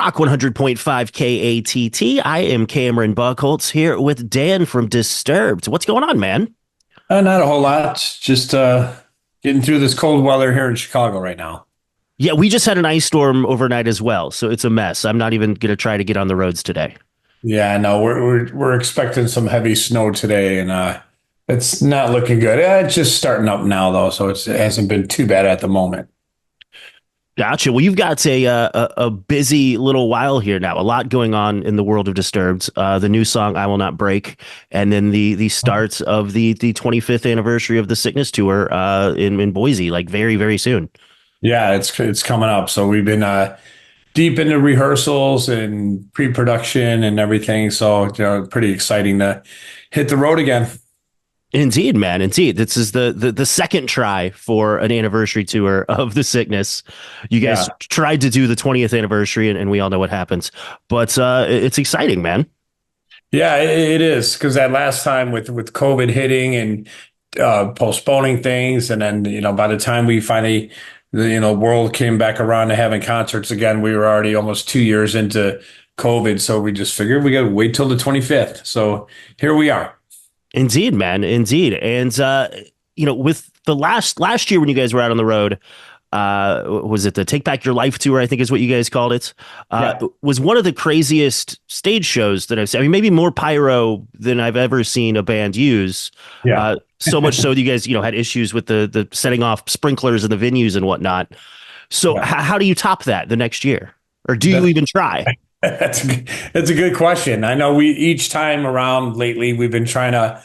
Rock 100.5 KATT. I am Cameron Buchholtz here with Dan from Disturbed. What's going on, man? Not a whole lot. Just getting through this cold weather here in Chicago right now. Yeah, we just had an ice storm overnight as well, so it's a mess. I'm not even going to try to get on the roads today. Yeah, no, we're expecting some heavy snow today, and it's not looking good. It's just starting up now though, so it hasn't been too bad at the moment. Gotcha. Well, you've got a busy little while here now. A lot going on in the world of Disturbed. The new song "I Will Not Break," and then the start of the 25th anniversary of the Sickness tour in Boise, like very soon. Yeah, it's coming up. So we've been deep into rehearsals and pre-production and everything. So pretty exciting to hit the road again. Indeed, man. Indeed. This is the second try for an anniversary tour of the Sickness. You guys Yeah. tried to do the 20th anniversary, and we all know what happens. But it's exciting, man. Yeah, it is because that last time with COVID hitting and postponing things, and then by the time we finally the world came back around to having concerts again, we were already almost 2 years into COVID. So we just figured we got to wait till the 25th. So here we are. Indeed, man. Indeed. And with the last year when you guys were out on the road, was it the Take Back Your Life tour? I think is what you guys called it. Yeah. Was one of the craziest stage shows that I've seen. I mean, maybe more pyro than I've ever seen a band use. Yeah. So much so that you guys, had issues with the setting off sprinklers in the venues and whatnot. So Yeah. how do you top that the next year, or do you That- even try? that's a good question. I know we each time around lately we've been trying to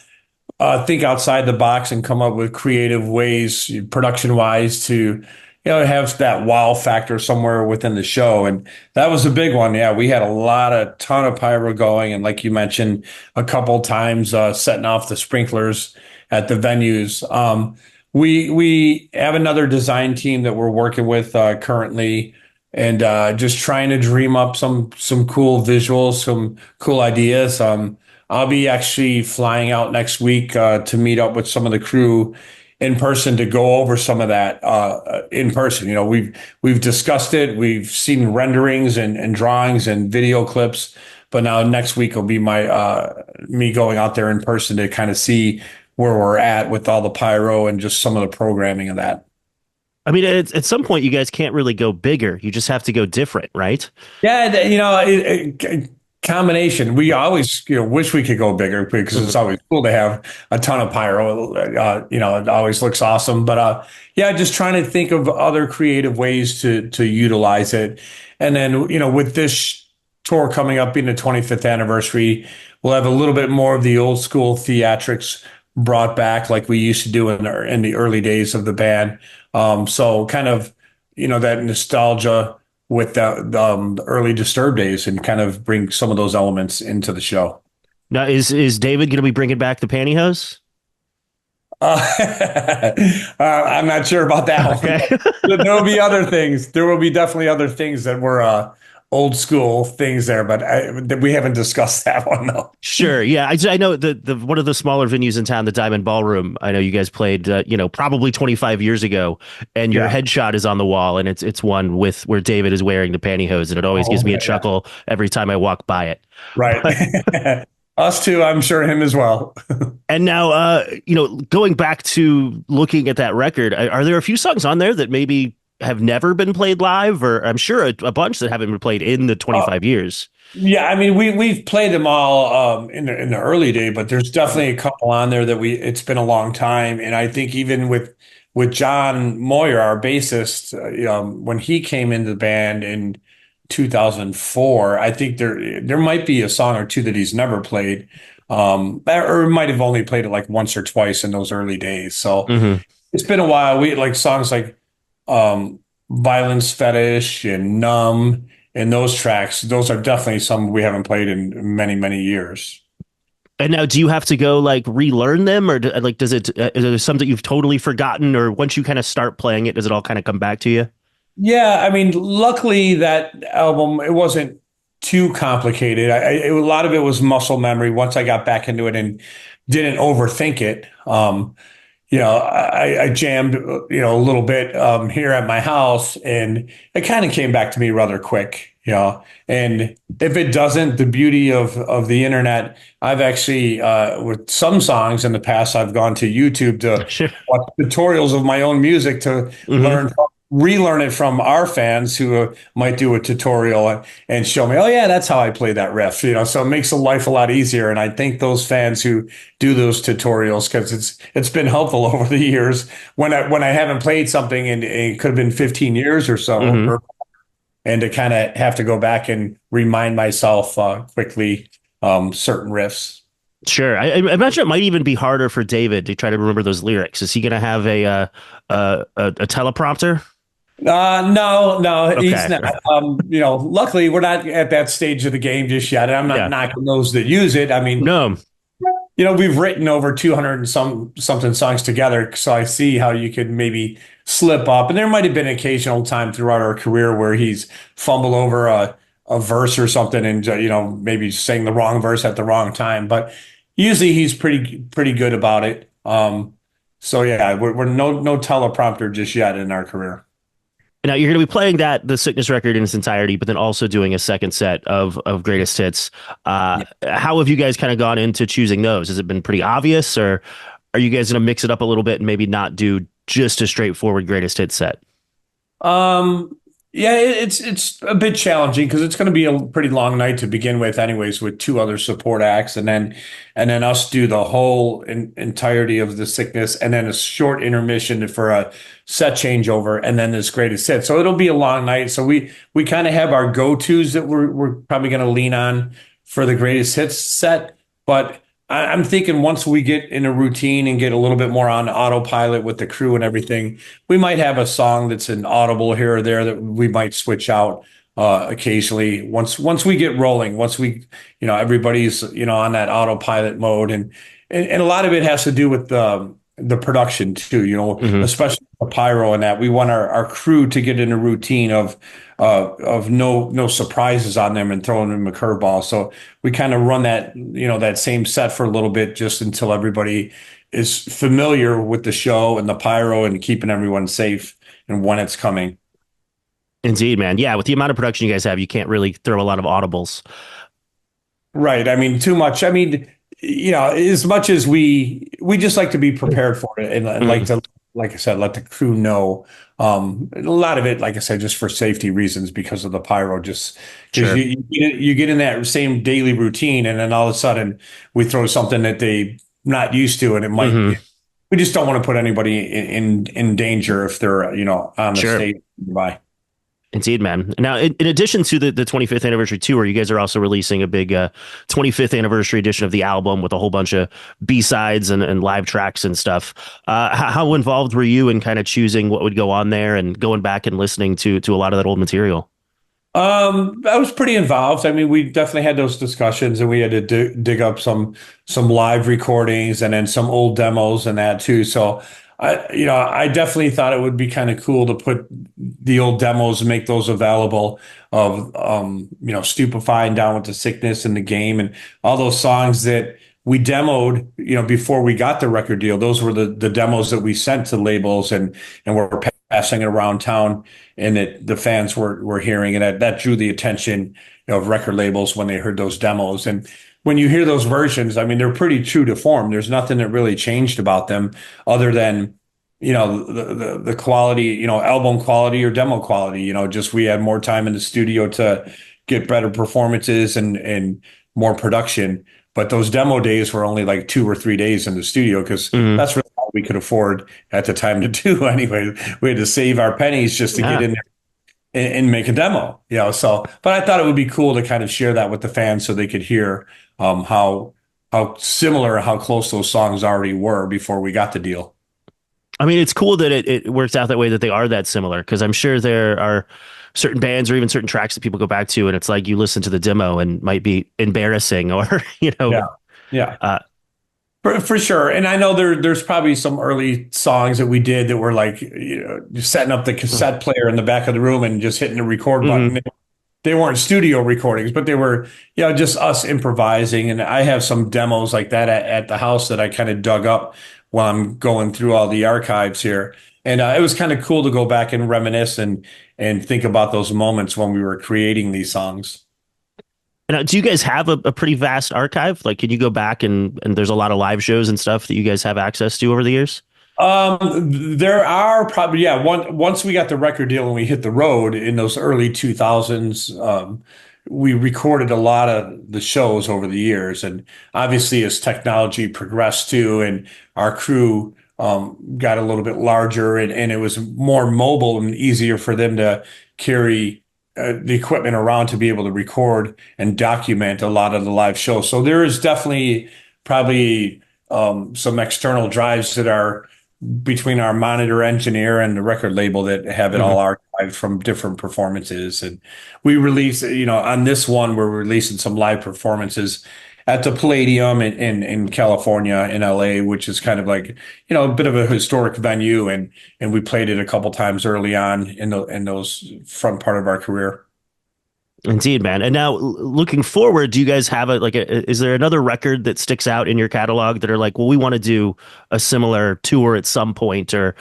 think outside the box and come up with creative ways, production wise, to have that wow factor somewhere within the show. And that was a big one. Yeah, we had a ton of pyro going, and like you mentioned, a couple times setting off the sprinklers at the venues. We have another design team that we're working with currently, and just trying to dream up some cool visuals, some cool ideas. I'll be actually flying out next week to meet up with some of the crew in person to go over some of that in person. We've discussed it, we've seen renderings and drawings and video clips, but now next week will be my me going out there in person to kind of see where we're at with all the pyro and just some of the programming of that. I mean, at some point, you guys can't really go bigger. You just have to go different, right? Yeah, combination. We always, wish we could go bigger because it's Mhm. always cool to have a ton of pyro. It always looks awesome. But yeah, just trying to think of other creative ways to utilize it. And then, with this tour coming up being the 25th anniversary, we'll have a little bit more of the old school theatrics brought back like we used to do in the early days of the band. So kind of, that nostalgia with the early Disturbed days and kind of bring some of those elements into the show. Now, is David going to be bringing back the pantyhose? I'm not sure about that one. Okay. There will be other things. There will be definitely other things that were old school things there, but we haven't discussed that one though. Sure. Yeah. I know the one of the smaller venues in town, the Diamond Ballroom. I know you guys played, probably 25 years ago, and your Yeah. headshot is on the wall, and it's one with where David is wearing the pantyhose, and it always gives me a Okay, yeah. chuckle every time I walk by it. Right. Us too. I'm sure him as well. And now, going back to looking at that record, are there a few songs on there that maybe have never been played live, or I'm sure a bunch that haven't been played in the 25 years? Yeah, I mean we've played them all in the early day, but there's definitely a couple on there that it's been a long time, and I think even with John Moyer, our bassist, when he came into the band in 2004, I think there might be a song or two that he's never played, or might have only played it like once or twice in those early days. So Hmm. it's been a while. We like songs like Violence Fetish and Numb and those tracks. Those are definitely some we haven't played in many years. And now, do you have to go like relearn them, or does it? Is there some that you've totally forgotten, or once you kind of start playing it, does it all kind of come back to you? Yeah, I mean, luckily that album it wasn't too complicated. A lot of it was muscle memory. Once I got back into it and didn't overthink it, I jammed, a little bit here at my house, and it kind of came back to me rather quick. And if it doesn't, the beauty of the internet, I've actually with some songs in the past, I've gone to YouTube to Sure. watch tutorials of my own music to Hmm. learn, relearn it from our fans who might do a tutorial and show me, oh yeah, that's how I play that riff. So it makes the life a lot easier. And I thank those fans who do those tutorials because it's been helpful over the years when I haven't played something and it could have been 15 years or so, Hmm. and to kind of have to go back and remind myself quickly certain riffs. Sure. I imagine it might even be harder for David to try to remember those lyrics. Is he going to have a teleprompter? No, no, he's Okay. not. Luckily, we're not at that stage of the game just yet. And I'm not Yeah. knocking those that use it. I mean, No. we've written over 200 and something songs together, so I see how you could maybe slip up. And there might have been an occasional time throughout our career where he's fumbled over a verse or something, and maybe sang the wrong verse at the wrong time. But usually he's pretty good about it. So yeah, we're no teleprompter just yet in our career. Now you're going to be playing the Sickness record in its entirety, but then also doing a second set of greatest hits. How have you guys kind of gone into choosing those? Has it been pretty obvious, or are you guys going to mix it up a little bit and maybe not do just a straightforward greatest hits set? Um, yeah, it's a bit challenging because it's going to be a pretty long night to begin with, anyways, with two other support acts, and then us do the whole entirety of the Sickness, and then a short intermission for a set changeover, and then this greatest hit. So it'll be a long night. So we kind of have our go-tos that we're probably going to lean on for the greatest hits set, but I'm thinking once we get in a routine and get a little bit more on autopilot with the crew and everything, we might have a song that's an audible here or there that we might switch out occasionally. Once we get rolling, once we, everybody's on that autopilot mode, and a lot of it has to do with the production too. Hmm. Especially the pyro and that we want our crew to get in a routine of no surprises on them and throwing them a curveball. So we kind of run that same set for a little bit just until everybody is familiar with the show and the pyro and keeping everyone safe and when it's coming. Indeed, man. Yeah, with the amount of production you guys have, you can't really throw a lot of audibles. Right. I mean, too much. I mean, as much as we just like to be prepared for it and like Hmm. to, like I said, let the crew know. A lot of it, like I said, just for safety reasons because of the pyro, just because Sure. you get in that same daily routine and then all of a sudden we throw something that they not used to and it might, Hmm. we just don't want to put anybody in danger if they're, on the Sure. stage nearby. Indeed, man. Now, in addition to the 25th anniversary tour, you guys are also releasing a big 25th anniversary edition of the album with a whole bunch of B-sides and live tracks and stuff. How involved were you in kind of choosing what would go on there and going back and listening to a lot of that old material? I was pretty involved. I mean, we definitely had those discussions, and we had to dig up some live recordings and then some old demos and that too. So, I definitely thought it would be kind of cool to put the old demos and make those available of stupefying down with the sickness and the game and all those songs that we demoed, before we got the record deal. Those were the demos that we sent to labels and were passing it around town and that the fans were hearing, and that drew the attention of record labels when they heard those demos. And when you hear those versions, I mean, they're pretty true to form. There's nothing that really changed about them other than, the quality, album quality or demo quality. Just we had more time in the studio to get better performances and more production. But those demo days were only like 2 or 3 days in the studio because Hmm. that's really all we could afford at the time to do anyway. We had to save our pennies just to get Yeah. in there and make a demo, So, but I thought it would be cool to kind of share that with the fans so they could hear how similar, how close those songs already were before we got the deal. I mean, it's cool that it works out that way, that they are that similar, because I'm sure there are certain bands or even certain tracks that people go back to, and it's like you listen to the demo and might be embarrassing or, Yeah, yeah, uh, for sure. And I know there's probably some early songs that we did that were like, just setting up the cassette player in the back of the room and just hitting the record mhm. button. They weren't studio recordings, but they were, just us improvising. And I have some demos like that at the house that I kind of dug up while I'm going through all the archives here. And it was kind of cool to go back and reminisce and think about those moments when we were creating these songs. And do you guys have a pretty vast archive? Like, can you go back and there's a lot of live shows and stuff that you guys have access to over the years? There are probably, yeah, once we got the record deal and we hit the road in those early 2000s, we recorded a lot of the shows over the years. And obviously, as technology progressed too, and our crew got a little bit larger and it was more mobile and easier for them to carry the equipment around to be able to record and document a lot of the live shows. So there is definitely probably some external drives that are between our monitor engineer and the record label that have it all Mhm. archived from different performances. And we release, on this one, we're releasing some live performances at the Palladium in California, in LA, which is kind of like, a bit of a historic venue. And we played it a couple times early on in those front part of our career. Indeed, man. And now looking forward, do you guys have is there another record that sticks out in your catalog that are like, well, we want to do a similar tour at some point, or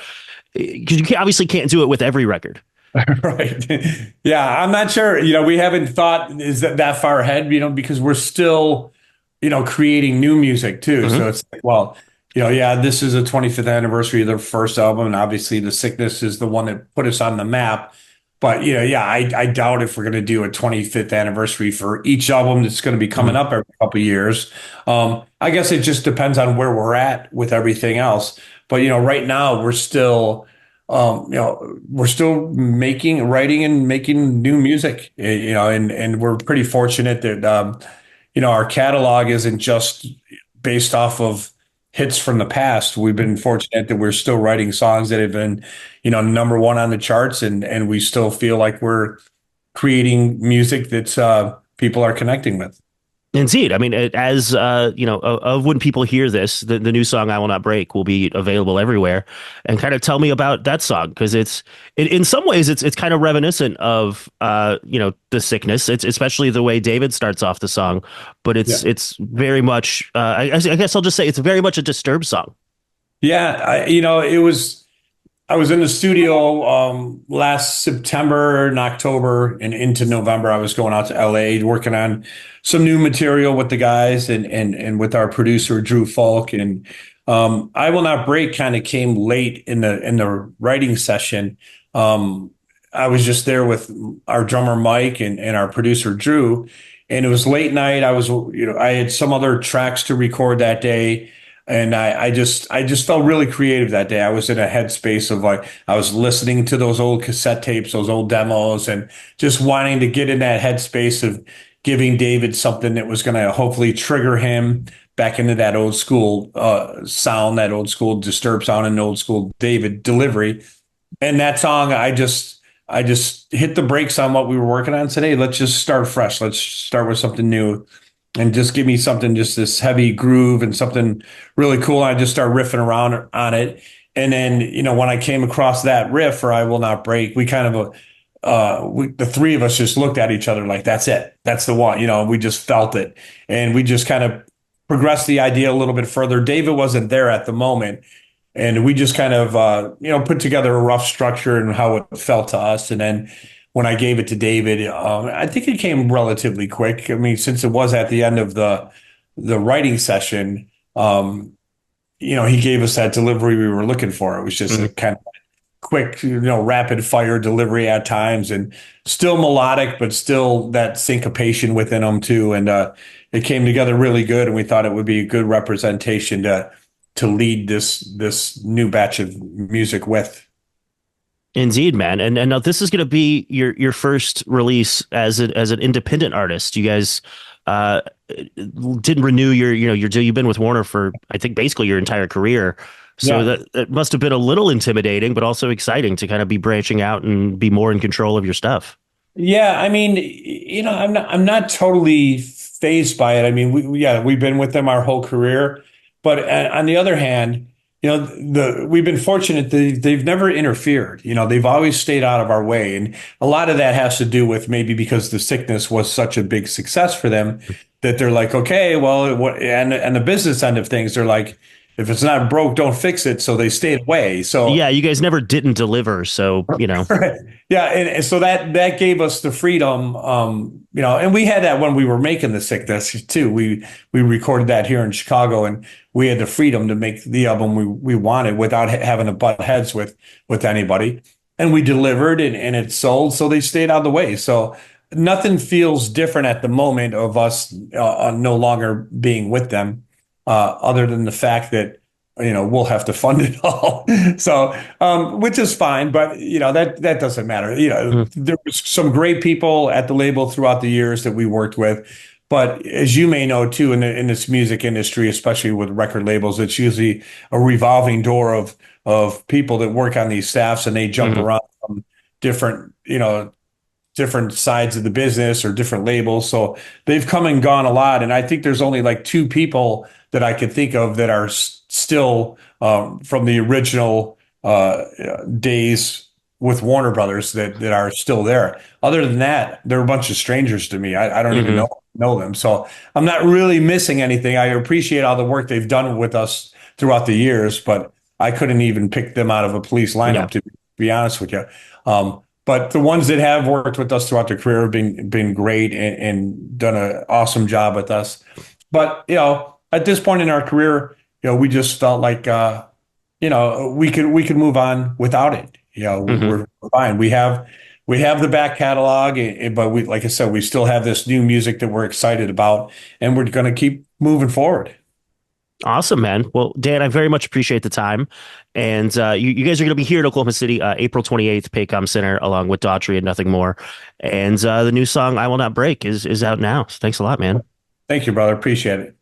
because obviously can't do it with every record. Right. Yeah, I'm not sure. We haven't thought is that far ahead, because we're still, creating new music too. Hmm. So it's like, well, yeah, this is a 25th anniversary of their first album, and obviously The Sickness is the one that put us on the map. But yeah, I doubt if we're going to do a 25th anniversary for each album that's going to be coming Hmm. up every couple of years. I guess it just depends on where we're at with everything else. But right now we're still writing and making new music. And we're pretty fortunate that our catalog isn't just based off of hits from the past. We've been fortunate that we're still writing songs that have been, number one on the charts, and we still feel like we're creating music that's people are connecting with. Indeed. I mean, as of when people hear this, the new song "I Will Not Break" will be available everywhere. And kind of tell me about that song, because in some ways it's kind of reminiscent of The Sickness. It's especially the way David starts off the song, but Yeah. it's very much I guess I'll just say it's very much a Disturbed song. Yeah. I was in the studio last September and October and into November. I was going out to LA working on some new material with the guys and with our producer Drew Falk. And I Will Not Break kind of came late in the writing session. I was just there with our drummer Mike and our producer Drew, and it was late night. I had some other tracks to record that day. And I just felt really creative that day. I was in a headspace of like, I was listening to those old cassette tapes, those old demos, and just wanting to get in that headspace of giving David something that was going to hopefully trigger him back into that old school sound, that old school Disturbed sound and old school David delivery. And that song, I just hit the brakes on what we were working on today. Let's just start fresh. Let's start with something new and just give me something, just this heavy groove and something really cool. I just start riffing around on it. And then, when I came across that riff for I Will Not Break, we kind of, the three of us just looked at each other like, that's it. That's the one, we just felt it. And we just kind of progressed the idea a little bit further. David wasn't there at the moment. And we just kind of, put together a rough structure and how it felt to us. And then when I gave it to David, I think it came relatively quick. I mean, since it was at the end of the writing session, he gave us that delivery we were looking for. It was just a Mhm. kind of quick, rapid fire delivery at times, and still melodic, but still that syncopation within them too. And it came together really good, and we thought it would be a good representation to lead this new batch of music with. Indeed, man. And now this is going to be your first release as an independent artist. You guys uh didn't renew your deal. You've been with Warner for I think basically your entire career. So Yeah. that must have been a little intimidating, but also exciting to kind of be branching out and be more in control of your stuff. Yeah, I mean, I'm not totally phased by it. I mean, yeah, we've been with them our whole career, but on the other hand, we've been fortunate that they've never interfered. They've always stayed out of our way, and a lot of that has to do with maybe because The Sickness was such a big success for them that they're like, okay, well, what, and the business end of things, they're like, if it's not broke, don't fix it. So they stayed away. So Yeah, you guys never didn't deliver, so right. Yeah, and so that gave us the freedom, and we had that when we were making the Sickness too. We recorded that here in Chicago, and we had the freedom to make the album we wanted without having to butt heads with anybody. And we delivered, and it sold, so they stayed out of the way. So nothing feels different at the moment of us no longer being with them, other than the fact that we'll have to fund it all. So, which is fine, but that doesn't matter. Mhm. There was some great people at the label throughout the years that we worked with, but as you may know too, in this music industry, especially with record labels, it's usually a revolving door of people that work on these staffs, and they jump Mhm. around from different, different sides of the business or different labels. So they've come and gone a lot. And I think there's only like two people that I could think of that are still from the original days with Warner Brothers that are still there. Other than that, they're a bunch of strangers to me. I don't even Mhm. know them. So I'm not really missing anything. I appreciate all the work they've done with us throughout the years, but I couldn't even pick them out of a police Yeah. lineup, to be honest with you. But the ones that have worked with us throughout their career have been great and done an awesome job with us. But at this point in our career, we just felt like we could move on without it. Mhm. We're fine. We have the back catalog, but we, like I said, we still have this new music that we're excited about, and we're going to keep moving forward. Awesome, man. Well, Dan, I very much appreciate the time. And you guys are going to be here in Oklahoma City, April 28th, Paycom Center, along with Daughtry and Nothing More. And the new song, I Will Not Break, is out now. So thanks a lot, man. Thank you, brother. Appreciate it.